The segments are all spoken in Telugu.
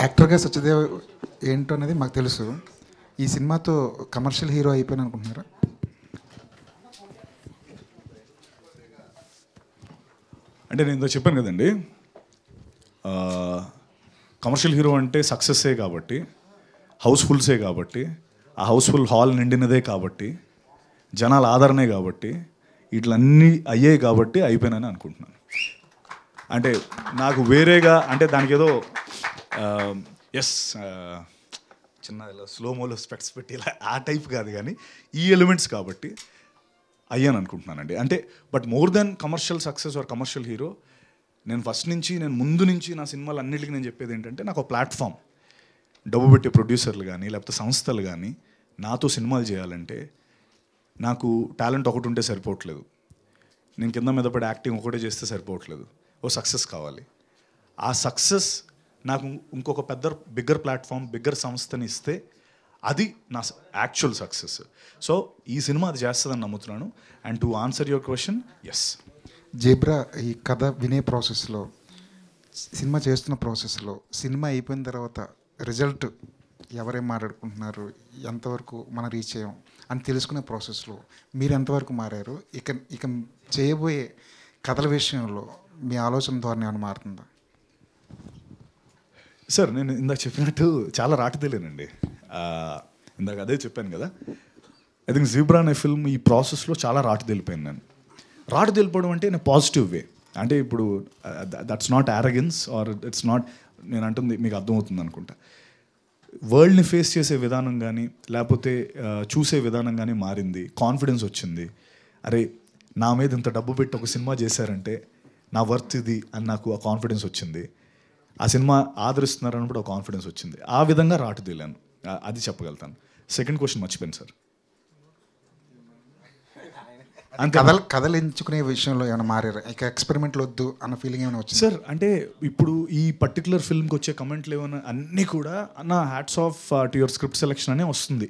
యాక్టర్గా సత్యదేవ్ ఏంటో అనేది మాకు తెలుసు. ఈ సినిమాతో కమర్షియల్ హీరో అయిపోయాను అనుకుంటున్నారా? అంటే నేను ఇందో చెప్పాను కదండి, కమర్షియల్ హీరో అంటే సక్సెస్సే కాబట్టి, హౌస్ఫుల్సే కాబట్టి, ఆ హౌస్ఫుల్ హాల్ నిండినదే కాబట్టి, జనాల ఆదరణే కాబట్టి, ఇట్లన్నీ అయ్యాయి కాబట్టి అయిపోయానని అనుకుంటున్నాను. అంటే నాకు వేరేగా అంటే దానికి ఏదో ఎస్ చిన్న ఇలా స్లోమోలో స్పెక్ట్స్ పెట్టి ఇలా ఆ టైప్ కాదు, కానీ ఈ ఎలిమెంట్స్ కాబట్టి అయ్యాను అనుకుంటున్నానండి. అంటే but more than commercial success or commercial hero, నేను ముందు నుంచి నా సినిమాలు అన్నిటికీ నేను చెప్పేది ఏంటంటే, నాకు ఒక ప్లాట్ఫామ్, డబ్బు పెట్టే ప్రొడ్యూసర్లు కానీ లేకపోతే సంస్థలు కానీ నాతో సినిమాలు చేయాలంటే నాకు టాలెంట్ ఒకటి ఉంటే సరిపోవట్లేదు, నేను కింద మీద పడి యాక్టింగ్ ఒకటే చేస్తే సరిపోవట్లేదు, ఓ సక్సెస్ కావాలి. ఆ సక్సెస్ నాకు ఇంకొక బిగ్గర్ ప్లాట్ఫామ్, బిగ్గర్ సంస్థని ఇస్తే అది నా యాక్చువల్ సక్సెస్. సో ఈ సినిమా అది చేస్తుందని నమ్ముతున్నాను. And to answer your question, yes. Zebra, ఈ కథ వినే ప్రాసెస్లో, సినిమా చేస్తున్న ప్రాసెస్లో, సినిమా అయిపోయిన తర్వాత రిజల్ట్ ఎవరేం మాట్లాడుకుంటున్నారు, ఎంతవరకు మనం రీచ్ అయ్యాం అని తెలుసుకునే ప్రాసెస్లో మీరు ఎంతవరకు మారారు? ఇక చేయబోయే కథల విషయంలో మీ ఆలోచన ధోరణి ఏమైనా మారుతుందా? సార్, నేను ఇందాక చెప్పినట్టు చాలా రాటుదేలేనండి. ఇందాక అదే చెప్పాను కదా, ఐ థింక్ జీబ్రా అనే ఫిల్మ్ ఈ ప్రాసెస్లో చాలా రాటుదేలిపోయాను నేను. రాటుదేలిపోవడం అంటే నేను పాజిటివ్ వే, అంటే ఇప్పుడు that's not arrogance or it's not, నేను అంటుంది మీకు అర్థమవుతుంది అనుకుంటా. వరల్డ్ని ఫేస్ చేసే విధానం కానీ లేకపోతే చూసే విధానం కానీ మారింది, కాన్ఫిడెన్స్ వచ్చింది. అరే, నా మీద ఇంత డబ్బు పెట్టి ఒక సినిమా చేశారంటే నా వర్త్ ఇది అని నాకు ఆ కాన్ఫిడెన్స్ వచ్చింది. ఆ సినిమా ఆదరిస్తున్నారని కూడా ఒక కాన్ఫిడెన్స్ వచ్చింది. ఆ విధంగా రాటుదేలాను, అది చెప్పగలుగుతాను. సెకండ్ క్వశ్చన్ మర్చిపోయాను సార్. కథలు ఎంచుకునే విషయంలో ఏమైనా మారారు? ఇక ఎక్స్పెరిమెంట్లు వద్దు అన్న ఫీలింగ్ ఏమైనా వచ్చింది? సార్, అంటే ఇప్పుడు ఈ పర్టికులర్ ఫిల్మ్కి వచ్చే కమెంట్లు ఏమైనా అన్నీ కూడా అన్న hats off to your script selection అనే వస్తుంది,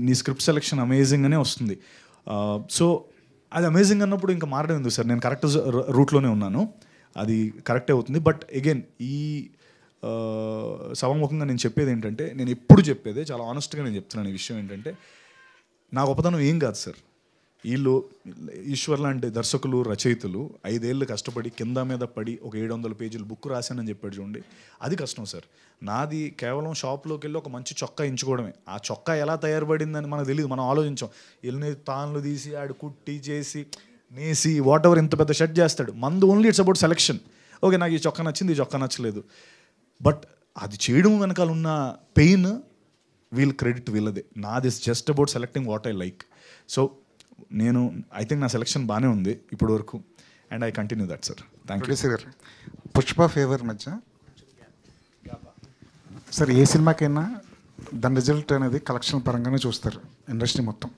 నీ స్క్రిప్ట్ సెలెక్షన్ అమేజింగ్ అనే వస్తుంది. సో అది అమేజింగ్ అన్నప్పుడు ఇంకా మారడం ఎందుకు సార్, నేను కరెక్ట్ రూట్లోనే ఉన్నాను, అది కరెక్టే అవుతుంది. బట్ అగైన్ ఈ సభాముఖంగా నేను చెప్పేది ఏంటంటే, నేను ఎప్పుడు చెప్పేదే చాలా ఆనెస్ట్గా నేను చెప్తున్నాను. ఈ విషయం ఏంటంటే, నా గొప్పతనం ఏం కాదు సార్, వీళ్ళు ఈశ్వర్ లాంటి దర్శకులు, రచయితలు 5 ఏళ్ళు కష్టపడి కింద మీద పడి ఒక 700 పేజీలు బుక్ రాశానని చెప్పాడు చూడండి, అది కష్టం సార్. నాది కేవలం షాప్లోకి వెళ్ళి ఒక మంచి చొక్కా ఎంచుకోవడమే. ఆ చొక్కా ఎలా తయారుపడిందని మనకు తెలియదు, మనం ఆలోచించాం. ఎల్ని తాన్లు తీసి ఆడు కుట్టి చేసి నేసి వాట్ ఎవర్ ఇంత పెద్ద షర్ట్ చేస్తాడు. మందు only it's about selection. Okay, నాకు ఈ చొక్కా నచ్చింది, ఈ చొక్కా నచ్చలేదు. బట్ అది చేయడం వెనకాల ఉన్న పెయిన్ క్రెడిట్ వీళ్ళదే. నాది is just about selecting what I like. So I think నా సెలెక్షన్ బాగానే ఉంది ఇప్పటి వరకు, and I continue that sir. Thank you sir. Pushpa favour మధ్య సార్, ఏ సినిమాకైనా దాని రిజల్ట్ అనేది కలెక్షన్ పరంగానే చూస్తారు ఇండస్ట్రీ మొత్తం.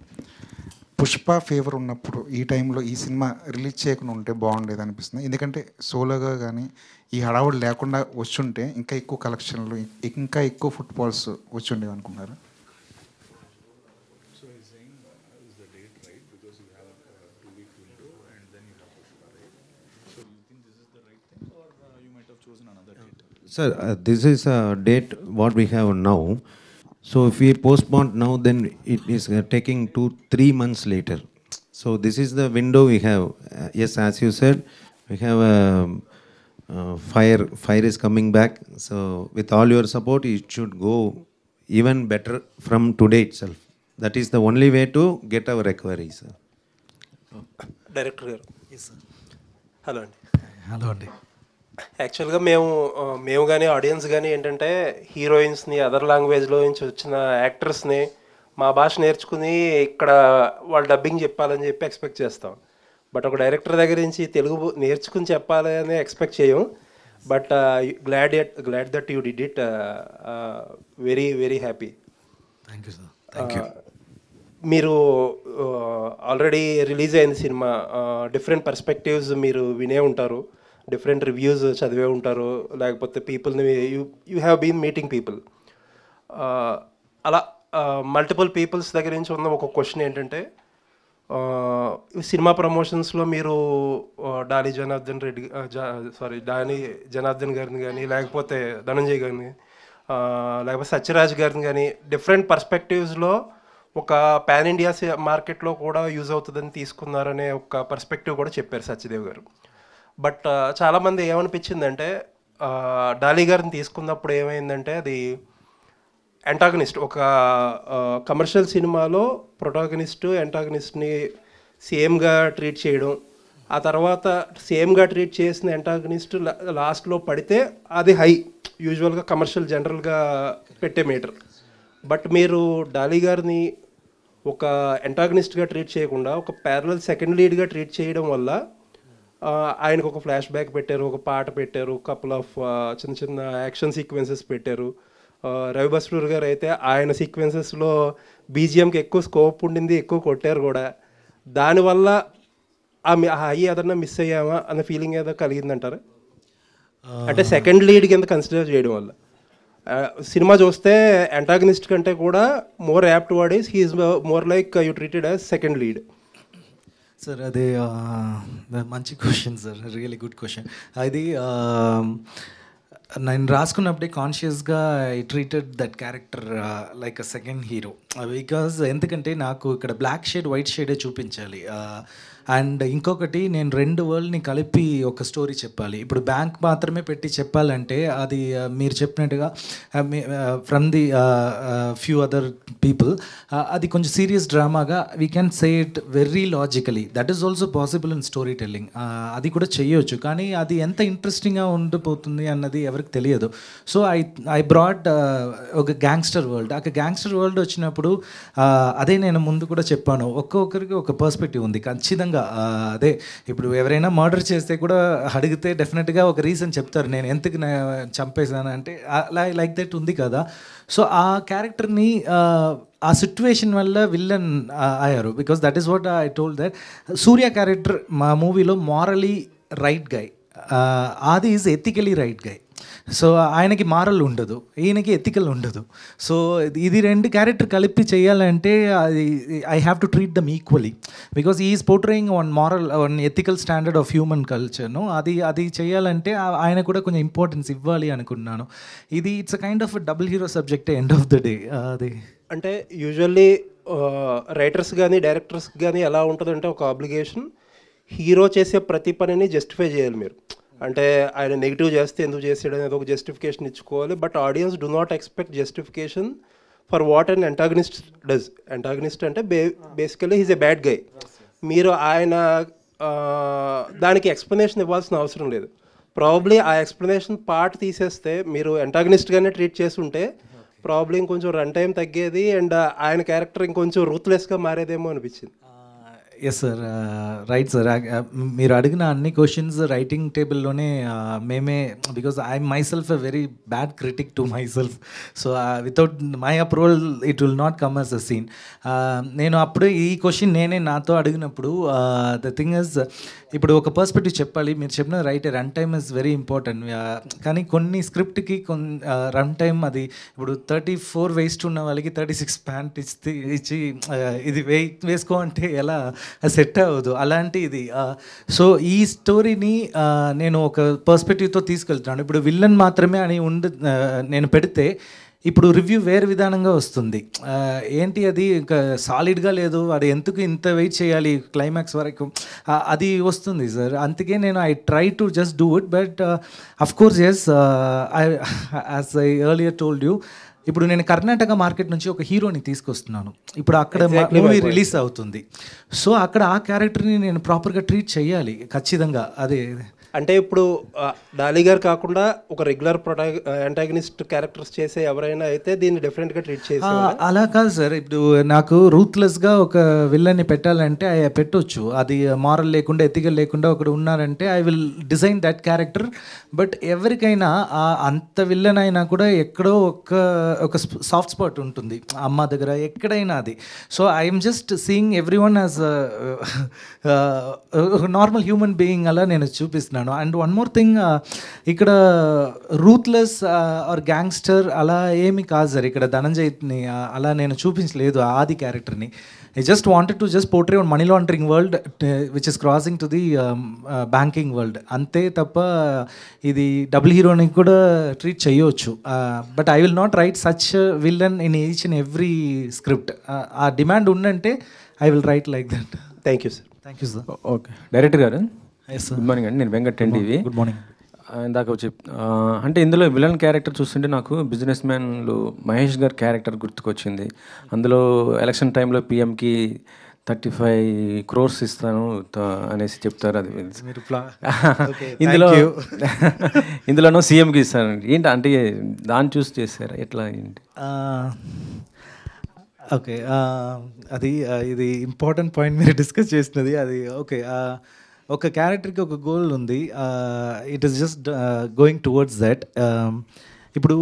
పుష్ప ఫేవర్ ఉన్నప్పుడు ఈ టైంలో ఈ సినిమా రిలీజ్ చేయకుండా ఉంటే బాగుండేది అనిపిస్తుంది. ఎందుకంటే సోలోగా కానీ ఈ హడావుడు లేకుండా వచ్చుంటే ఇంకా ఎక్కువ కలెక్షన్లు, ఇంకా ఎక్కువ ఫుట్ఫాల్స్ వచ్చి ఉండేవి అనుకున్నారు. Sir, this is a date what we have now. So if we postpone now, then it is taking 2-3 months later. So this is the window we have. Yes, as you said, we have fire is coming back. So with all your support, it should go even better from today itself. That is the only way to get our recovery, sir. Director garu. Yes sir. Hello andi. Hello andi. యాక్చువల్గా మేము కానీ ఆడియన్స్ కానీ ఏంటంటే, హీరోయిన్స్ని అదర్ లాంగ్వేజ్లో నుంచి వచ్చిన యాక్టర్స్ని మా భాష నేర్చుకుని ఇక్కడ వాళ్ళు డబ్బింగ్ చెప్పాలని చెప్పి ఎక్స్పెక్ట్ చేస్తాం. బట్ ఒక డైరెక్టర్ దగ్గర నుంచి తెలుగు నేర్చుకుని చెప్పాలని ఎక్స్పెక్ట్ చేయం. But glad that you did it. Very very happy. Thank you sir. Thank you. మీరు ఆల్రెడీ రిలీజ్ అయింది సినిమా, డిఫరెంట్ పర్స్పెక్టివ్స్ మీరు వినే ఉంటారు, డిఫరెంట్ రివ్యూస్ చదివే ఉంటారు, లేకపోతే పీపుల్ని you have been meeting people. అలా మల్టిపుల్ పీపుల్స్ దగ్గర నుంచి ఉన్న ఒక క్వశ్చన్ ఏంటంటే, సినిమా ప్రమోషన్స్లో మీరు డానీ జనార్దన్ గారిని కానీ, లేకపోతే ధనంజయ్ గారిని, లేకపోతే సత్యరాజ్ గారిని కానీ, డిఫరెంట్ పర్స్పెక్టివ్స్లో ఒక పాన్ ఇండియా మార్కెట్లో కూడా యూజ్ అవుతుందని తీసుకున్నారనే ఒక పర్స్పెక్టివ్ కూడా చెప్పారు సత్యదేవ్ గారు. బట్ చాలామంది ఏమనిపించిందంటే డాలీ గారిని తీసుకున్నప్పుడు ఏమైందంటే అది యాంటాగనిస్ట్, ఒక కమర్షియల్ సినిమాలో ప్రొటాగనిస్టు యాంటాగనిస్ట్ని సేమ్గా ట్రీట్ చేయడం, ఆ తర్వాత సేమ్గా ట్రీట్ చేసిన యాంటాగనిస్ట్ లాస్ట్లో పడితే అది హై, యూజువల్గా కమర్షియల్ జనరల్గా పెట్టే మీటర్. బట్ మీరు డాలీ గారిని ఒక యాంటాగనిస్ట్గా ట్రీట్ చేయకుండా ఒక ప్యారలల్ సెకండ్ లీడ్గా ట్రీట్ చేయడం వల్ల ఆయనకు ఒక ఫ్లాష్ బ్యాక్ పెట్టారు, ఒక పాట పెట్టారు, కపుల్ ఆఫ్ చిన్న చిన్న యాక్షన్ సీక్వెన్సెస్ పెట్టారు. రవి బస్రూర్ గారు అయితే ఆయన సీక్వెన్సెస్లో బీజిఎంకి ఎక్కువ స్కోప్ ఉండింది, ఎక్కువ కొట్టారు కూడా. దానివల్ల హై ఏదన్నా మిస్ అయ్యామా అన్న ఫీలింగ్ ఏదో కలిగిందంటారా? అంటే సెకండ్ లీడ్ కింద కన్సిడర్ చేయడం వల్ల సినిమా చూస్తే యాంటాగనిస్ట్ కంటే కూడా more apt word is he is more like you treated as second lead. Sir అది మంచి question sir, really good question. అది నేను రాసుకున్నప్పుడే కాన్షియస్గా I treated that character like a second hero. Because ఎందుకంటే నాకు ఇక్కడ బ్లాక్ షేడ్ వైట్ షేడే చూపించాలి. అండ్ ఇంకొకటి నేను రెండు వరల్డ్ని కలిపి ఒక స్టోరీ చెప్పాలి. ఇప్పుడు బ్యాంక్ మాత్రమే పెట్టి చెప్పాలంటే అది మీరు చెప్పినట్టుగా from the few other people అది కొంచెం సీరియస్ డ్రామాగా we can say it very logically. That is also possible in story telling. అది కూడా చేయొచ్చు, కానీ అది ఎంత ఇంట్రెస్టింగ్గా ఉండిపోతుంది అన్నది ఎవరికి తెలియదు. సో ఐ బ్రాడ్ ఒక గ్యాంగ్స్టర్ వరల్డ్. ఆ గ్యాంగ్స్టర్ వరల్డ్ వచ్చినప్పుడు అదే నేను ముందు కూడా చెప్పాను, ఒక్కొక్కరికి ఒక పర్స్పెక్టివ్ ఉంది ఖచ్చితంగా. అదే ఇప్పుడు ఎవరైనా మర్డర్ చేస్తే కూడా అడిగితే డెఫినెట్గా ఒక రీజన్ చెప్తారు, నేను ఎందుకు చంపేశాను అంటే, లైక్ దట్ ఉంది కదా. సో ఆ క్యారెక్టర్ని ఆ సిచ్యువేషన్ వల్ల విల్లన్ అయ్యారు. Because that is what I told that Surya character మా మూవీలో మారలీ రైట్ గై, ఆది is ethically right guy. So ఆయనకి మారల్ ఉండదు, ఈయనకి ఎథికల్ ఉండదు. సో ఇది రెండు క్యారెక్టర్ కలిపి చేయాలంటే అది I have to treat them equally, because is portraying one moral one ethical standard of human కల్చర్ను. అది చేయాలంటే ఆయన కూడా కొంచెం ఇంపార్టెన్స్ ఇవ్వాలి అనుకున్నాను. ఇది it's a kind of double hero subject end of the day. అది అంటే యూజువల్లీ రైటర్స్ కానీ డైరెక్టర్స్ కానీ ఎలా ఉంటుందంటే ఒక ఆబ్లిగేషన్, హీరో చేసే ప్రతి పనిని జస్టిఫై చేయాలి మీరు. అంటే ఆయన నెగిటివ్ చేస్తే ఎందుకు చేసాడు అనేది ఒక జస్టిఫికేషన్ ఇచ్చుకోవాలి. But audience do not expect justification for what and antagonist does. Antagonist అంటే basically he's a bad guy. మీరు ఆయన దానికి ఎక్స్ప్లెనేషన్ ఇవ్వాల్సిన అవసరం లేదు. ప్రాబ్లీ ఆ ఎక్స్ప్లెనేషన్ పార్ట్ తీసేస్తే మీరు యాంటాగనిస్ట్గానే ట్రీట్ చేస్తుంటే ప్రాబ్లీ ఇంకొంచెం రన్ టైం తగ్గేది అండ్ ఆయన క్యారెక్టర్ ఇంకొంచెం రూత్లెస్గా మారేదేమో అనిపించింది. Yes sir, right sir. మీరు అడిగిన అన్ని క్వశ్చన్స్ రైటింగ్ టేబుల్లోనే మేమే, because I myself a very bad critic to myself. So without my approval it will not come as a scene. నేను అప్పుడు ఈ క్వశ్చన్ నేనే నాతో అడిగినప్పుడు ద థింగ్ ఇస్, ఇప్పుడు ఒక పర్స్పెక్టివ్ చెప్పాలి. మీరు చెప్పిన right, run time is very important. కానీ కొన్ని స్క్రిప్ట్కి రన్ టైమ్ అది ఇప్పుడు 34 వేస్ట్ ఉన్న వాళ్ళకి 36 ప్యాంట్ ఇచ్చి ఇది వేసుకో అంటే ఎలా సెట్ అవ్వదు, అలాంటి ఇది. సో ఈ స్టోరీని నేను ఒక పర్స్పెక్టివ్తో తీసుకెళ్తున్నాను. ఇప్పుడు విల్లన్ మాత్రమే అని నేను పెడితే ఇప్పుడు రివ్యూ వేరే విధానంగా వస్తుంది. ఏంటి అది ఇంకా సాలిడ్గా లేదు, అది ఎందుకు ఇంత వెయిట్ చేయాలి క్లైమాక్స్ వరకు, అది వస్తుంది సార్. అందుకే నేను I try to just do it. But of course yes, as I earlier told you, ఇప్పుడు నేను కర్ణాటక మార్కెట్ నుంచి ఒక హీరోని తీసుకొస్తున్నాను. ఇప్పుడు అక్కడ మూవీ రిలీజ్ అవుతుంది. సో అక్కడ ఆ క్యారెక్టర్ని నేను ప్రాపర్గా ట్రీట్ చేయాలి ఖచ్చితంగా. అదే అంటే ఇప్పుడు డాలీ గారు కాకుండా ఒక రెగ్యులర్ యాంటాగనిస్ట్ క్యారెక్టర్స్ చేసే ఎవరైనా అయితే దీన్ని డిఫరెంట్గా ట్రీట్ చేసి, అలా కాదు సార్. ఇప్పుడు నాకు రూత్లెస్గా ఒక విల్లన్ని పెట్టాలంటే పెట్టొచ్చు. అది మారల్ లేకుండా ఎథికల్ లేకుండా ఒకడు ఉన్నారంటే I will design that character. But ఎవరికైనా అంత విల్లన్ అయినా కూడా ఎక్కడో ఒక సాఫ్ట్ స్పాట్ ఉంటుంది అమ్మ దగ్గర, ఎక్కడైనా అది. So I'm just seeing every one as normal human being అలా నేను చూపిస్తున్నాను. అనుకుంటున్నాను. అండ్ వన్ మోర్ థింగ్, ఇక్కడ రూత్లెస్ ఆర్ గ్యాంగ్స్టర్ అలా ఏమి కాదు సార్. ఇక్కడ ధనంజయ్ని అలా నేను చూపించలేదు ఆది క్యారెక్టర్ని. I just wanted to just portray on money laundering world which is crossing to the banking world, అంతే తప్ప ఇది డబుల్ హీరోని కూడా ట్రీట్ చేయవచ్చు. But I will not right such villain in each and every script. ఆ డిమాండ్ ఉందంటే I will write like that. Thank you sir. Thank you sir. Okay director గారు, ఎస్ సార్. గుడ్ మార్నింగ్ అండి. నేను వెంకట్ టీవీ. Good morning. ఇందాక అంటే ఇందులో విలన్ క్యారెక్టర్ చూస్తుంటే నాకు బిజినెస్ మ్యాన్లో మహేష్ గారి క్యారెక్టర్ గుర్తుకొచ్చింది. అందులో ఎలక్షన్ టైంలో పిఎంకి 35 crores ఇస్తాను అనేసి చెప్తారు. అది ఇందులోనూ సీఎంకి ఇస్తాను ఏంటి అంటే దాన్ని చూస్ చేశారు ఎట్లా ఏంటి? ఓకే, అది ఇది ఇంపార్టెంట్ పాయింట్ మీరు డిస్కస్ చేసినది. అది ఓకే, ఒక క్యారెక్టర్కి ఒక గోల్ ఉంది. It is just going towards that. ఇప్పుడు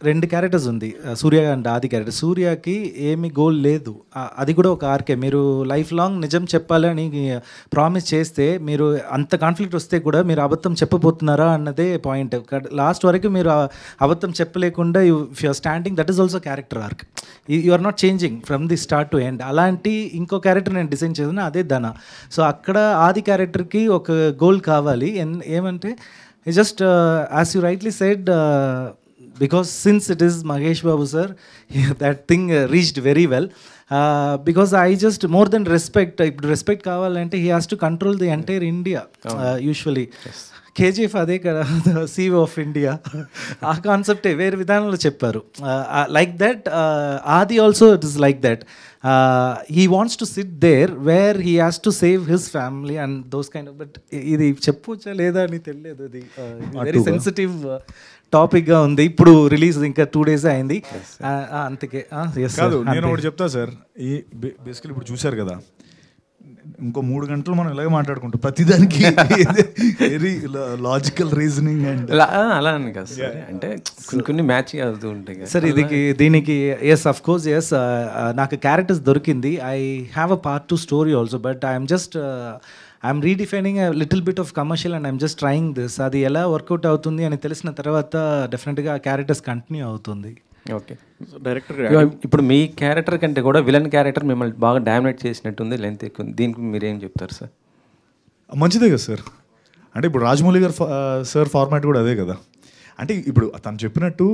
2 క్యారెక్టర్స్ ఉంది, సూర్య అండ్ ఆది క్యారెక్టర్. సూర్యకి ఏమి గోల్ లేదు, అది కూడా ఒక ఆర్కే. మీరు లైఫ్ లాంగ్ నిజం చెప్పాలని ప్రామిస్ చేస్తే మీరు అంత కాన్ఫ్లిక్ట్ వస్తే కూడా మీరు అబద్ధం చెప్పబోతున్నారా అన్నదే పాయింట్. లాస్ట్ వరకు మీరు అబద్ధం చెప్పలేకుండా if you're standing, that is also character arc. You are not changing from the start to end. అలాంటి ఇంకో క్యారెక్టర్ నేను డిజైన్ చేసిన, అదే ధన. సో అక్కడ ఆది క్యారెక్టర్కి ఒక గోల్ కావాలి. ఏమంటే just as you rightly said, because since it is Mahesh Babu sir, that thing reached very well. Because I just more than respect, respect kavalante he has to control the entire India. Usually yes. KGF అదే కదా, CEO of India. ఆ కాన్సెప్టే వేరే విధానంలో చెప్పారు. లైక్ దట్ ఆది also it is like that. He wants to sit there where he has to save his family and those kind of. But ఇది చెప్పొచ్చా లేదా అని తెలియదు. అది వెరీ సెన్సిటివ్ టాపిక్గా ఉంది. ఇప్పుడు రిలీజ్ ఇంకా 2 days అయింది. అంతకే కాదు, నేను ఒకటి చెప్తా సార్. ఈ బేసికలీ ఇప్పుడు చూశారు కదా, ఇంకో 3 గంటలు మనం ఇలాగే మాట్లాడుకుంటాం ప్రతిదానికి వెరీ లాజికల్ రీజనింగ్ అండ్ అలా అని కాదు సార్, అంటే కొన్ని మ్యాచ్ అవుతూ ఉంటాయి సార్. దీనికి ఎస్ అఫ్ కోర్స్ ఎస్, నాకు క్యారెక్టర్స్ దొరికింది. I have a part 2 story also, but I'm redefining a little bit of commercial and I'm just trying this. అది ఎలా వర్కౌట్ అవుతుంది అని తెలిసిన తర్వాత డెఫినెట్గా ఆ క్యారెక్టర్స్ కంటిన్యూ అవుతుంది. ఓకే డైరెక్టర్, ఇప్పుడు మీ క్యారెక్టర్ కంటే కూడా విలన్ క్యారెక్టర్ మిమ్మల్ని బాగా డామినేట్ చేసినట్టుంది, లెంత్ ఎక్కువ. దీనికి మీరేం చెప్తారు సార్? మంచిదే కదా సార్. అంటే ఇప్పుడు రాజమౌళి గారు సార్ ఫార్మాట్ కూడా అదే కదా. అంటే ఇప్పుడు తను చెప్పినట్టు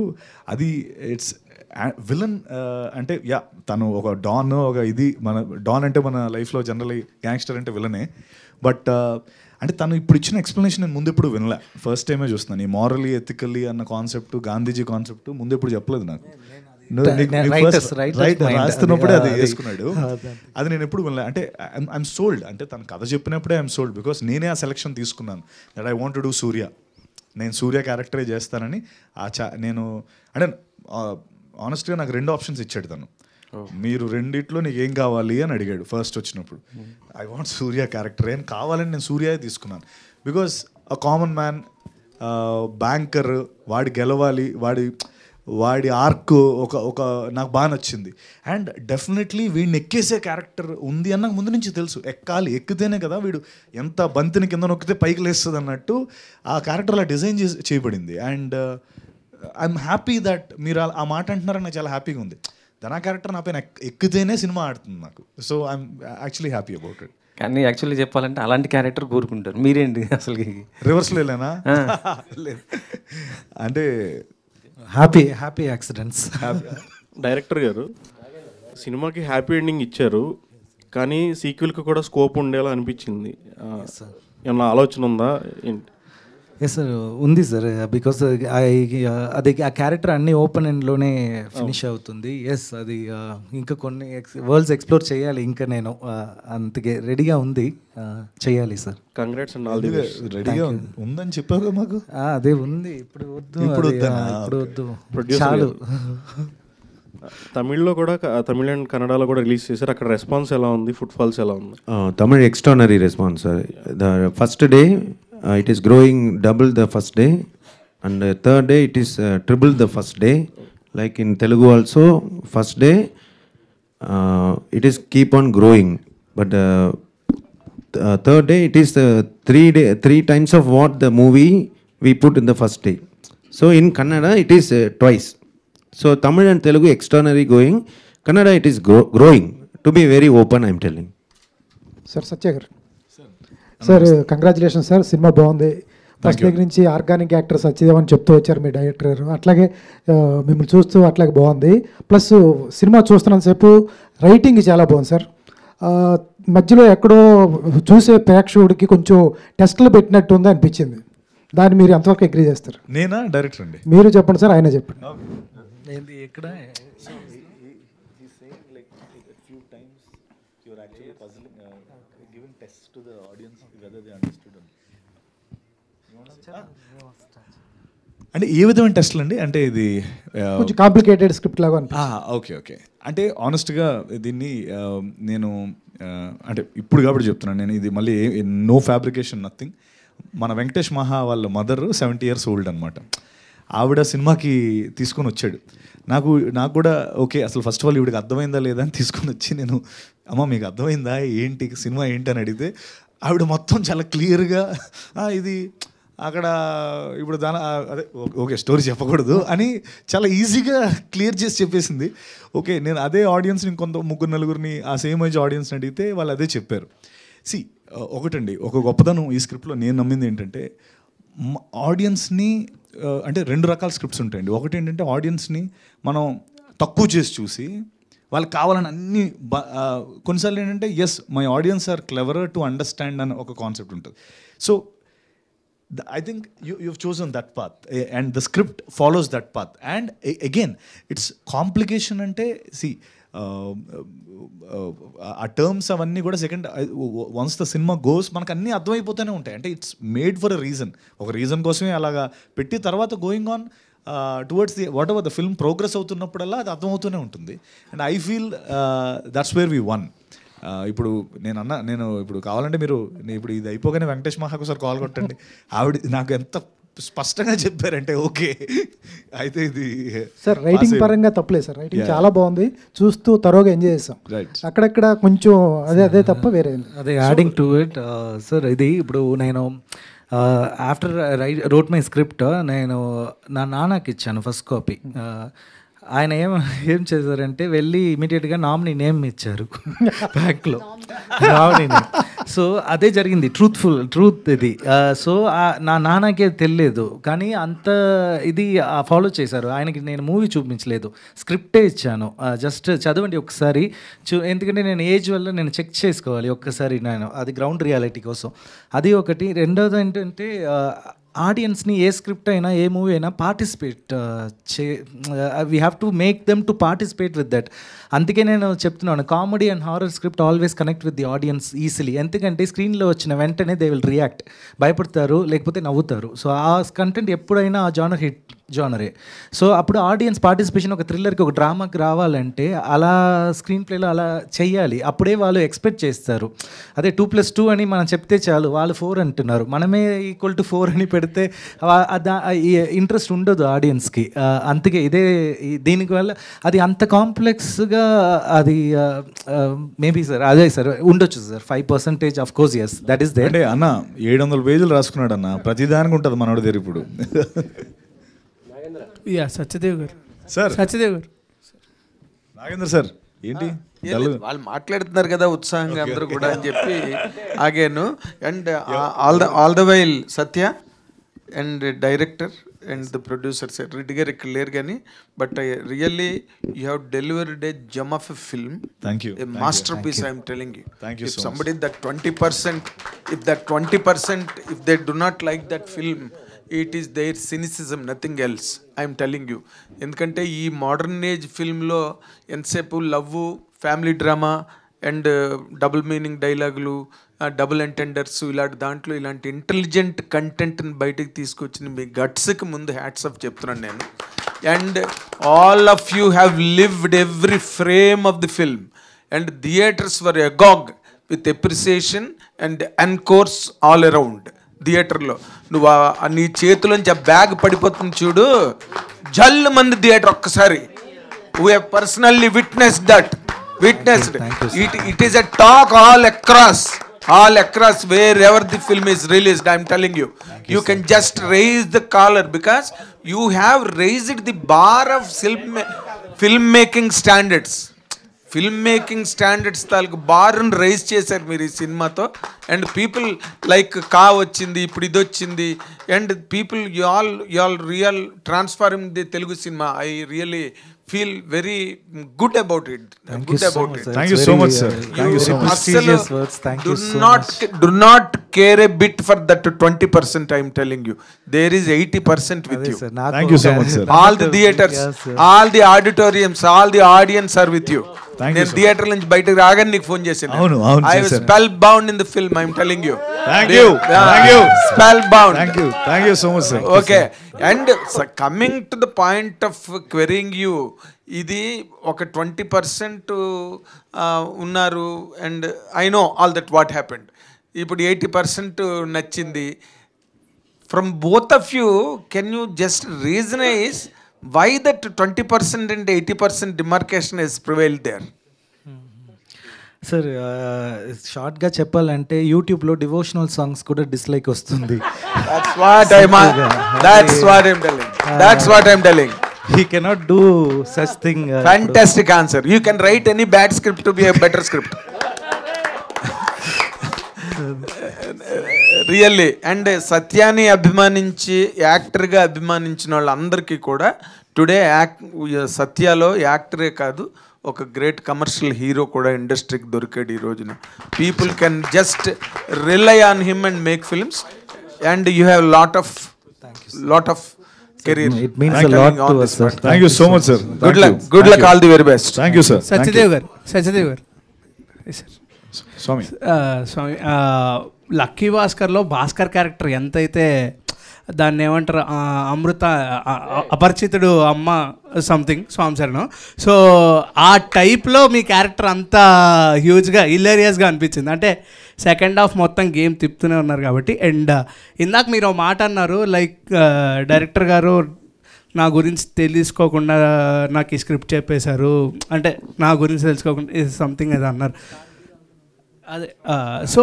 అది ఇట్స్ విలన్ అంటే యా, తను ఒక డాన్, ఒక ఇది మన డాన్ అంటే మన లైఫ్లో జనరల్లీ గ్యాంగ్స్టర్ అంటే విలనే. బట్ అంటే తను ఇప్పుడు ఇచ్చిన ఎక్స్ప్లెనేషన్ నేను ముందు ఎప్పుడు వినలే, ఫస్ట్ టైమే చూస్తున్నాను. ఈ మారలీ ఎథికల్లీ అన్న కాన్సెప్ట్, గాంధీజీ కాన్సెప్ట్ ముందు ఎప్పుడు చెప్పలేదు నాకు. రాస్తున్నప్పుడే అది వేసుకున్నాడు, అది నేను ఎప్పుడు వినలే. అంటే ఐఎమ్ సోల్డ్, అంటే తను కథ చెప్పినప్పుడే ఐఎమ్ సోల్డ్. బికాస్ నేనే ఆ సెలెక్షన్ తీసుకున్నాను, that I want to do Surya. నేను సూర్య క్యారెక్టరే చేస్తానని నేను అంటే ఆనెస్ట్గా నాకు 2 ఆప్షన్స్ ఇచ్చాడు తను. మీరు రెండిట్లో నీకు ఏం కావాలి అని అడిగాడు ఫస్ట్ వచ్చినప్పుడు. ఐ వాంట్ సూర్య క్యారెక్టర్ అని కావాలని నేను సూర్యే తీసుకున్నాను. Because a common man, banker, వాడి గెలవాలి, వాడి ఆర్క్ ఒక నాకు బాగా నచ్చింది. అండ్ డెఫినెట్లీ వీడిని ఎక్కేసే క్యారెక్టర్ ఉంది అన్న ముందు నుంచి తెలుసు. ఎక్కితేనే కదా వీడు ఎంత బంతిని కింద నొక్కితే పైకి లేస్తుంది అన్నట్టు ఆ క్యారెక్టర్ అలా డిజైన్ చేయబడింది. అండ్ ఐఎమ్ హ్యాపీ దట్ మీరు ఆ మాట అంటున్నారని నాకు చాలా హ్యాపీగా ఉంది. ధనా క్యారెక్టర్ నా పైన ఎక్కితేనే సినిమా ఆడుతుంది నాకు. So I'm actually happy about it. కానీ యాక్చువల్లీ చెప్పాలంటే అలాంటి క్యారెక్టర్ కోరుకుంటారు, మీరేంటి అసలు రివర్స్లో వెళ్ళానా? లేదు, అంటే హ్యాపీ యాక్సిడెంట్స్. డైరెక్టర్ గారు సినిమాకి హ్యాపీ ఎండింగ్ ఇచ్చారు, కానీ సీక్వెల్కి కూడా స్కోప్ ఉండేలా అనిపించింది. ఏమన్నా ఆలోచన ఉందా ఏంటి? ఎస్ సార్, ఉంది సార్. బికాస్ అది ఆ క్యారెక్టర్ అన్ని ఓపెన్ ఎండ్లోనే ఫినిష్ అవుతుంది. ఎస్, అది ఇంకా కొన్ని వరల్డ్స్ ఎక్స్ప్లోర్ చేయాలి. ఇంకా నేను అంతకే రెడీగా ఉంది, చేయాలి sir. Congrats and all the best. రెడీగా ఉందని చెప్పారు మాకు. అదే ఉంది, ఇప్పుడు వద్దు చాలు. తమిళ్లో కూడా, తమిళ అండ్ కన్నడలో కూడా రిలీజ్ చేశారు. అక్కడ రెస్పాన్స్ ఎలా ఉంది, ఫుట్ ఫాల్స్ ఎలా ఉంది? Tamil extraordinary response. The first day it is growing double the first day, and third day it is triple the first day. Like in Telugu also, first day it is keep on growing, but third day, it is 3 times of what the movie we put in the first day. So in Kannada, it is twice. So Tamil and Telugu extraordinary going. Kannada, it is growing. To be very open, I am telling. Sir Satya garu sir congratulation sir, cinema బాగుంది. ఫస్ట్ దగ్గర నుంచి ఆర్గానిక్ యాక్టర్ సత్యదేవ్ అని చెప్తూ వచ్చారు మీ డైరెక్టర్ గారు, అట్లాగే మిమ్మల్ని చూస్తూ అట్లాగే బాగుంది. ప్లస్ సినిమా చూస్తున్నంతసేపు రైటింగ్ చాలా బాగుంది సార్. మధ్యలో ఎక్కడో చూసే ప్రేక్షకుడికి కొంచెం టెస్ట్లు పెట్టినట్టు ఉంది అనిపించింది. దాన్ని మీరు ఎంతవరకు అగ్రీ చేస్తారు? నేనా డైరెక్టర్ అండి? మీరు చెప్పండి సార్, ఆయన చెప్పండి. ఎక్కడ అంటే ఏ విధమైన టెస్ట్లు అండి? అంటే ఇది కొంచెం కాంప్లికేటెడ్ స్క్రిప్ట్ లాగా ఓకే ఓకే. అంటే ఆనెస్ట్గా దీన్ని నేను అంటే ఇప్పుడు కాబట్టి చెప్తున్నాను నేను, ఇది మళ్ళీ నో ఫ్యాబ్రికేషన్ నథింగ్. మన వెంకటేష్ మహా వాళ్ళ మదర్ 70 years old అనమాట. ఆవిడ సినిమాకి తీసుకొని వచ్చాడు. నాకు కూడా ఓకే అసలు ఫస్ట్ ఆఫ్ ఆల్ ఈవిడికి అర్థమైందా లేదా అని తీసుకొని వచ్చి నేను, అమ్మ మీకు అర్థమైందా ఏంటి సినిమా ఏంటి అని అడిగితే ఆవిడ మొత్తం చాలా క్లియర్గా ఇది అక్కడ ఇప్పుడు అదే ఓకే స్టోరీ చెప్పకూడదు అని చాలా ఈజీగా క్లియర్ చేసి చెప్పేసింది. ఓకే నేను అదే ఆడియన్స్ని ఇంకొంత 3-4 ఆ సేమ్ ఏజ్ ఆడియన్స్ని అడిగితే వాళ్ళు అదే చెప్పారు. ఒకటండి, ఒక గొప్పతనం ఈ స్క్రిప్ట్లో నేను నమ్మింది ఏంటంటే ఆడియన్స్ని, అంటే 2 రకాల స్క్రిప్ట్స్ ఉంటాయండి. ఒకటి ఏంటంటే ఆడియన్స్ని మనం తక్కువ చేసి చూసి వాళ్ళకి కావాలని అన్ని కొన్నిసార్లు ఏంటంటే yes my audience are clever to understand అని ఒక కాన్సెప్ట్ ఉంటుంది. So I think you've chosen that path and the script follows that path. And again, it's complication ante see ఆ టర్మ్స్ అవన్నీ కూడా second once the cinema goes మనకు అన్నీ అర్థమైపోతూనే ఉంటాయి. అంటే it's made for a reason, ఒక రీజన్ కోసమే అలాగా పెట్టి తర్వాత going on towards the whatever the film progress అవుతున్నప్పుడల్లా అది అర్థమవుతూనే ఉంటుంది. And I feel that's where we won. ఇప్పుడు నేను ఇప్పుడు కావాలంటే మీరు ఇప్పుడు ఇది అయిపోగానే వెంకటేష్ మహాకు సార్ కాల్ కొట్టండి. ఆవిడ నాకు ఎంత స్పష్టంగా చెప్పారంటే ఓకే అయితే ఇది సార్ రైటింగ్ పరంగా తప్పలేదు సార్, రైటింగ్ చాలా బాగుంది, చూస్తూ తరోగా ఎంజాయ్ చేస్తాం. అక్కడక్కడ కొంచెం అదే తప్ప వేరే అదే యాడింగ్ టు ఇట్ సార్. ఇది ఇప్పుడు నేను ఆఫ్టర్ రోట్ మై స్క్రిప్ట్ నేను నా నాన్నకి ఇచ్చాను ఫస్ట్ కాపీ. ఆయన ఏం చేశారంటే వెళ్ళి ఇమీడియట్గా నామినీ నేమ్ ఇచ్చారు బ్యాక్లో, నామినీ నేమ్. సో అదే జరిగింది, ట్రూత్ ఇది. సో నా నాన్నకే తెలియలేదు, కానీ అంత ఇది ఫాలో చేశారు. ఆయనకి నేను మూవీ చూపించలేదు, స్క్రిప్టే ఇచ్చాను, జస్ట్ చదవండి ఒకసారి ఎందుకంటే నేను ఏజ్ వల్ల నేను చెక్ చేసుకోవాలి ఒక్కసారి నేను, అది గ్రౌండ్ రియాలిటీ కోసం. అది ఒకటి. రెండోది ఏంటంటే ఆడియన్స్ని ఏ స్క్రిప్ట్ అయినా ఏ మూవీ అయినా participate we have to make them to participate with that. అందుకే నేను చెప్తున్నాను comedy and horror script always connect with the audience easily. ఎందుకంటే స్క్రీన్లో వచ్చిన వెంటనే దే విల్ రియాక్ట్, భయపడతారు లేకపోతే నవ్వుతారు. సో ఆ కంటెంట్ ఎప్పుడైనా ఆ జానర్ హిట్ జానరే. సో అప్పుడు ఆడియన్స్ పార్టిసిపేషన్ ఒక థ్రిల్లర్కి ఒక డ్రామాకి రావాలంటే అలా స్క్రీన్ ప్లేలో అలా చెయ్యాలి, అప్పుడే వాళ్ళు ఎక్స్పెక్ట్ చేస్తారు. అదే 2+2 అని మనం చెప్తే చాలు, వాళ్ళు 4 అంటున్నారు, మనమే ఈక్వల్ టు 4 అని పెడితే ఇంట్రెస్ట్ ఉండదు ఆడియన్స్కి. అందుకే దీనివల్ల అది అంత కాంప్లెక్స్గా అది మేబీ సార్ అదే సార్ ఉండొచ్చు sir 5% of course yes that is there. అంటే అన్న 700 పేజీలు రాసుకున్నాడు అన్న, ప్రతిదానికి ఉంటుంది మనోడి దగ్గర ఇప్పుడు. సత్యదేవ్ గారు సార్, సత్యదేవ్ గారు, నాగేంద్ర సార్ ఏంటి వాళ్ళు మాట్లాడుతున్నారు కదా ఉత్సాహంగా అందరూ కూడా అని చెప్పి ఆగాను. And all the while Satya and director and the producer sir Reddy garu ఇక్కడ లేరు కానీ, but really you have delivered a gem of a film, a masterpiece. I'm telling you, if somebody that 20%, if that 20%, if they do not like that film, it is their cynicism, nothing else. I am telling you. ఎందుకంటే ఈ మోడర్న్ ఏజ్ ఫిల్మ్లో ఎంతసేపు love, family drama and double meaning డైలాగులు, డబుల్ ఎంటెండర్స్, ఇలాంటి దాంట్లో ఇలాంటి ఇంటెలిజెంట్ కంటెంట్ని బయటకు తీసుకొచ్చిన మీ గట్స్కి ముందు హ్యాట్స్ ఆఫ్ చెప్తున్నాను నేను. And all of you have lived every frame of the film and theatres were agog with appreciation and encores all around. థియేటర్లో నువ్వు నీ చేతిలోంచి ఆ బ్యాగ్ పడిపోతుంది చూడు, జల్లు మంది థియేటర్ ఒక్కసారి. We have personally witnessed. It is a talk all across all across wherever the film is released. I'm telling you, you can just raise the collar because you have raised the bar of filmmaking standards. Film making standards తాలూకు బార్ని రైజ్ చేశారు మీరు ఈ సినిమాతో. అండ్ పీపుల్ లైక్ వచ్చింది, ఇప్పుడు ఇది వచ్చింది, and people you all real transforming the Telugu cinema. I really feel very good about it. Good about it. Thank you so much, sir. Thank you so much. Prestigious words. Thank you so much. Do not care a bit for that 20%. I am telling you, there is 80% with you. Thank you so much, sir. All the theaters, all the auditoriums, all the audience are with you. నేను థియేటర్ నుంచి బయటకు రాగానే నీకు ఫోన్ చేశాను. I was spellbound in the film. I am telling you. Thank you. Thank you. Spellbound. Thank you. Thank you so much, sir. Okay. And coming to the point of querying you, ఇది ఒక 20% ఉన్నారు. And I know all that what happened. ఇప్పుడు 80% నచ్చింది. From both of you can you just reasonize why that 20% and 80% demarcation is prevailed there? Sir షార్ట్గా చెప్పాలంటే యూట్యూబ్లో డివోషనల్ సాంగ్స్ కూడా డిస్లైక్ వస్తుంది. That's what I'm telling. He cannot do such thing. Fantastic answer. You can write any bad script to be a better script. Really. And సత్యాన్ని అభిమానించి యాక్టర్గా అభిమానించిన వాళ్ళందరికీ కూడా టుడే సత్యాలో యాక్టరే కాదు, ఒక గ్రేట్ కమర్షియల్ హీరో కూడా ఇండస్ట్రీకి దొరికాడు ఈ రోజున. People can just rely on him and make films. And you have lot of career. It means a lot to us, sir. Thank you so much, sir. Good luck. All the very best. Thank you, sir. Satyadev garu. Yes, sir. Swamy lucky భాస్కర్లో Bhaskar character ఎంతైతే దాన్ని ఏమంటారు అమృత అపరిచితుడు అమ్మ సంథింగ్ స్వామిసరను, సో ఆ టైప్లో మీ క్యారెక్టర్ అంత హ్యూజ్గా హిలేరియస్గా అనిపించింది. అంటే సెకండ్ హాఫ్ మొత్తం గేమ్ తిప్పుతూనే ఉన్నారు కాబట్టి. అండ్ ఇందాక మీరు మాట అన్నారు లైక్ డైరెక్టర్ గారు నా గురించి తెలుసుకోకుండా నాకు ఈ స్క్రిప్ట్ చెప్పేశారు, అంటే నా గురించి తెలుసుకోకుండా సంథింగ్ ఏదో అన్నారు. అదే సో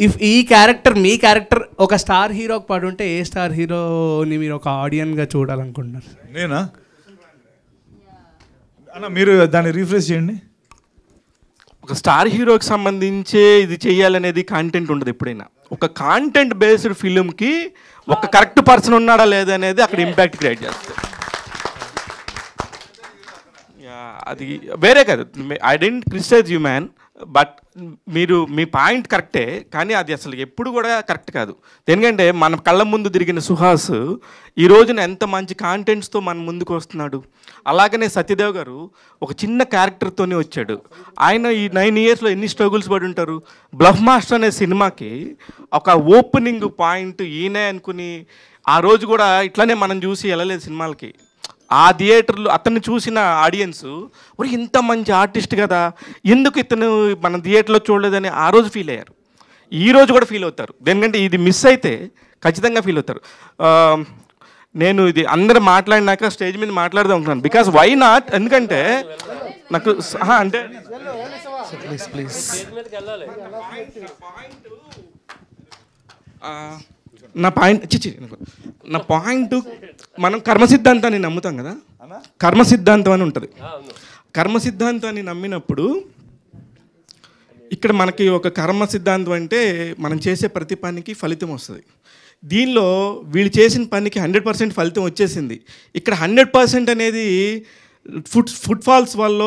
ఇఫ్ ఈ క్యారెక్టర్ మీ క్యారెక్టర్ ఒక స్టార్ హీరోకి పడుంటే ఏ స్టార్ హీరోని మీరు ఒక ఆడియన్గా చూడాలనుకుంటున్నారు? నేనా అన్న, మీరు దాన్ని రీఫ్రెష్ చేయండి. ఒక స్టార్ హీరోకి సంబంధించి ఇది చేయాలనేది కాంటెంట్ ఉండదు ఎప్పుడైనా. ఒక కాంటెంట్ బేస్డ్ ఫిలింకి ఒక కరెక్ట్ పర్సన్ ఉన్నాడా లేదా అనేది అక్కడ ఇంపాక్ట్ క్రియేట్ చేస్తుంది. అది వేరే కాదు. I don't criticize you man, but మీరు మీ పాయింట్ కరెక్టే, కానీ అది అసలు ఎప్పుడు కూడా కరెక్ట్ కాదు. ఎందుకంటే మన కళ్ళ ముందు తిరిగిన సుహాస్ ఈ రోజున ఎంత మంచి కాంటెంట్స్తో మన ముందుకు వస్తున్నాడు. అలాగనే సత్యదేవ్ గారు ఒక చిన్న క్యారెక్టర్తోనే వచ్చాడు. ఆయన ఈ 9 yearsలో ఎన్ని స్ట్రగుల్స్ పడి ఉంటారు. బ్లఫ్ మాస్టర్ అనే సినిమాకి ఒక ఓపెనింగ్ పాయింట్ ఈయనే అనుకుని ఆ రోజు కూడా ఇట్లానే మనం చూసి వెళ్ళలేదు సినిమాలకి. ఆ థియేటర్లో అతన్ని చూసిన ఆడియన్స్ మరి ఇంత మంచి ఆర్టిస్ట్ కదా, ఎందుకు ఇతను మన థియేటర్లో చూడలేదని ఆ రోజు ఫీల్ అయ్యారు. ఈ రోజు కూడా ఫీల్ అవుతారు. ఎందుకంటే ఇది మిస్ అయితే ఖచ్చితంగా ఫీల్ అవుతారు. నేను ఇది అందరూ మాట్లాడినాక స్టేజ్ మీద మాట్లాడదాం అనుకున్నాను. బికాస్ వై నాట్, ఎందుకంటే నాకు అంటే నా పాయింట్ మనం కర్మ సిద్ధాంతాన్ని నమ్ముతాం కదా. కర్మ సిద్ధాంతం అని ఉంటుంది. కర్మ సిద్ధాంతాన్ని నమ్మినప్పుడు ఇక్కడ మనకి ఒక కర్మ సిద్ధాంతం అంటే మనం చేసే ప్రతి పనికి ఫలితం వస్తుంది. దీనిలో వీళ్ళు చేసిన పనికి 100% ఫలితం వచ్చేసింది. ఇక్కడ 100% అనేది ఫుట్ఫాల్స్ వల్ల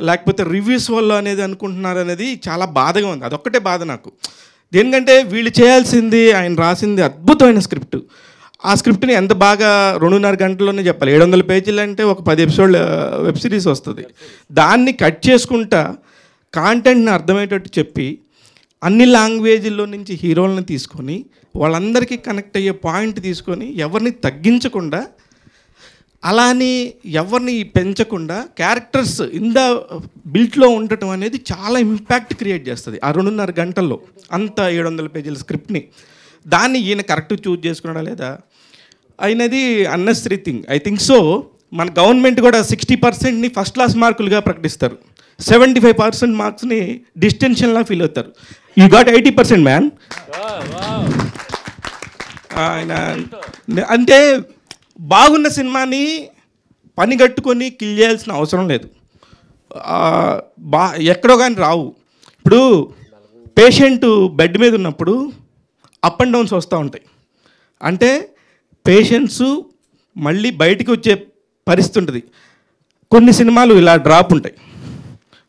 లేకపోతే రివ్యూస్ వల్ల అనేది అనుకుంటున్నారు అనేది చాలా బాధగా ఉంది. అదొక్కటే బాధ నాకు. దేనికంటే వీళ్ళు చేయాల్సింది, ఆయన రాసింది అద్భుతమైన స్క్రిప్ట్. ఆ స్క్రిప్ట్ని ఎంత బాగా 2.5 గంటల్లోనే చెప్పాలి. 700 పేజీలు అంటే ఒక 10 ఎపిసోడ్ వెబ్ సిరీస్ వస్తుంది. దాన్ని కట్ చేసుకుంటా కాంటెంట్ని అర్థమయ్యేటట్టు చెప్పి అన్ని లాంగ్వేజ్ల్లో నుంచి హీరోలను తీసుకొని వాళ్ళందరికీ కనెక్ట్ అయ్యే పాయింట్ తీసుకొని ఎవరిని తగ్గించకుండా అలానే ఎవరిని పెంచకుండా క్యారెక్టర్స్ ఇన్ ద బిల్ట్లో ఉండటం అనేది చాలా ఇంపాక్ట్ క్రియేట్ చేస్తుంది. ఆ 2.5 గంటల్లో అంత 700 పేజీల స్క్రిప్ట్ని. దాన్ని ఈయన కరెక్ట్ చూజ్ చేసుకున్నాడా లేదా అయినది unnecessary thing. I think so. మన గవర్నమెంట్ కూడా 60%ని ఫస్ట్ క్లాస్ మార్కులుగా ప్రకటిస్తారు. 75% మార్క్స్ని డిస్టెన్షన్లా ఫీల్ అవుతారు. You got 80% man. ఆయన అంటే బాగున్న సినిమాని పని కట్టుకొని కిల్ చేయాల్సిన అవసరం లేదు. ఎక్కడో కానీ రావు. ఇప్పుడు పేషెంట్ బెడ్ మీద ఉన్నప్పుడు అప్ అండ్ డౌన్స్ వస్తూ ఉంటాయి. అంటే పేషెంట్స్ మళ్ళీ బయటికి వచ్చే పరిస్థితి ఉంటుంది. కొన్ని సినిమాలు ఇలా డ్రాప్ ఉంటాయి.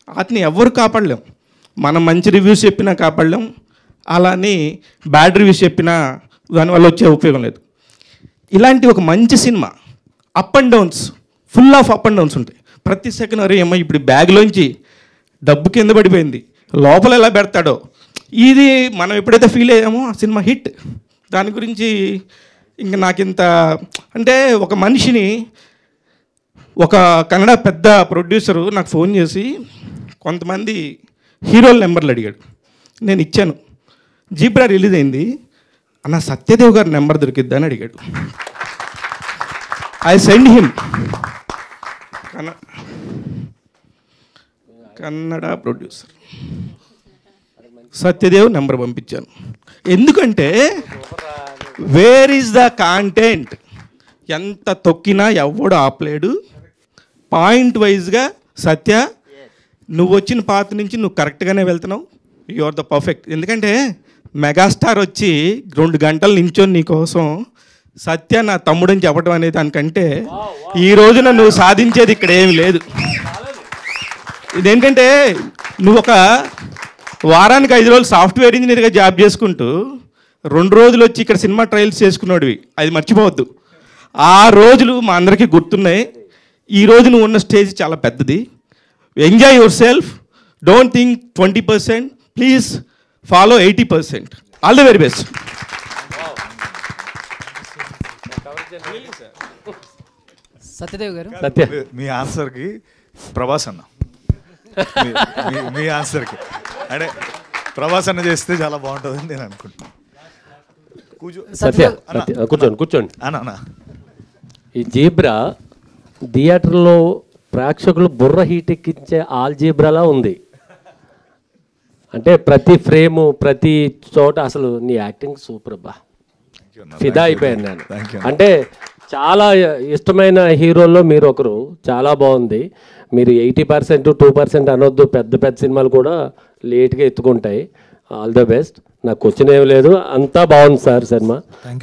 వాటిని ఎవరు కాపాడలేం. మనం మంచి రివ్యూస్ చెప్పినా కాపాడలేం, అలానే బ్యాడ్ రివ్యూస్ చెప్పినా దానివల్ల వచ్చే ఉపయోగం లేదు. ఇలాంటి ఒక మంచి cinema up and downs, full of up and downs ఉంటాయి. ప్రతి సెకండ్ అరే అమ్మ ఇప్పుడు బ్యాగ్లోంచి డబ్బు కింద పడిపోయింది, లోపల ఎలా పెడతాడో, ఇది మనం ఎప్పుడైతే ఫీల్ అయ్యామో ఆ సినిమా హిట్. దాని గురించి ఇంకా నాకింత అంటే ఒక మనిషిని ఒక కన్నడ పెద్ద ప్రొడ్యూసరు నాకు ఫోన్ చేసి కొంతమంది హీరోల నెంబర్లు అడిగాడు. నేను ఇచ్చాను. జీబ్రా రిలీజ్ అయింది, అన్న సత్యదేవ్ గారి నెంబర్ దొరికిద్దా అని అడిగాడు. I send him. Kannada producer Satyadev number పంపించాను. ఎందుకంటే వేర్ ఈజ్ ద కాంటెంట్? ఎంత తొక్కినా ఎవడు ఆపలేడు. పాయింట్ వైజ్గా సత్య నువ్వు వచ్చిన పాత నుంచి నువ్వు కరెక్ట్గానే వెళ్తున్నావు. You are the perfect. ఎందుకంటే మెగాస్టార్ వచ్చి 2 గంటలు నించొని నీకోసం సత్య నా తమ్ముడని చెప్పడం అనేది దానికంటే ఈ రోజున నువ్వు సాధించేది ఇక్కడ ఏమి లేదు. ఇదేంటంటే నువ్వు ఒక వారానికి 5 రోజులు సాఫ్ట్వేర్ ఇంజనీర్గా జాబ్ చేసుకుంటూ 2 రోజులు వచ్చి ఇక్కడ సినిమా ట్రయల్స్ చేసుకున్నాడువి. అది మర్చిపోవద్దు. ఆ రోజులు మా అందరికీ గుర్తున్నాయి. ఈ రోజు నువ్వు ఉన్న స్టేజ్ చాలా పెద్దది. Enjoy your self. Don't think 20%. Please follow 80%. All the very best. Satyadev గారు, మీ ఆన్సర్కి ప్రభాస్ అన్న, మీ ఆన్సర్కి అంటే ప్రభాస్ అన్న చేస్తే చాలా బాగుంటుందని నేను అనుకుంటున్నాను. కూర్చోండి అన్న. ఈ జీబ్రా థియేటర్లో ప్రేక్షకులు బుర్ర హీట్ ఎక్కించే ఆల్జీబ్రాలా ఉంది. అంటే ప్రతి ఫ్రేము ప్రతి చోట అసలు నీ యాక్టింగ్ సూపర్ అబ్బా, ఫిదా అయిపోయాను నేను. అంటే చాలా ఇష్టమైన హీరోల్లో మీరు ఒకరు. చాలా బాగుంది. మీరు 80% 2% అనొద్దు, పెద్ద పెద్ద సినిమాలు కూడా లేట్గా ఎత్తుకుంటాయి. All the best. నాకు క్వశ్చన్ ఏం లేదు, అంతా బాగుంది సార్.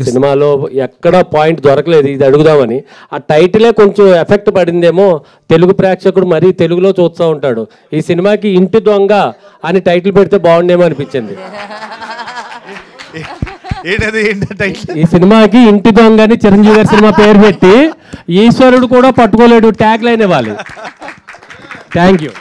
సినిమాలో ఎక్కడ పాయింట్ దొరకలేదు ఇది అడుగుదామని. ఆ టైటిలే కొంచెం ఎఫెక్ట్ పడిందేమో. తెలుగు ప్రేక్షకుడు మరీ తెలుగులో చూస్తూ ఉంటాడు. ఈ సినిమాకి ఇంటి దొంగ అని టైటిల్ పెడితే బాగుండేమో అనిపించింది. ఈ సినిమాకి ఇంటి దొంగ అని చిరంజీవి గారి సినిమా పేరు పెట్టి ఈశ్వరుడు కూడా పట్టుకోలేడు ట్యాగ్ లైన్ ఇవ్వాలి. Thank you.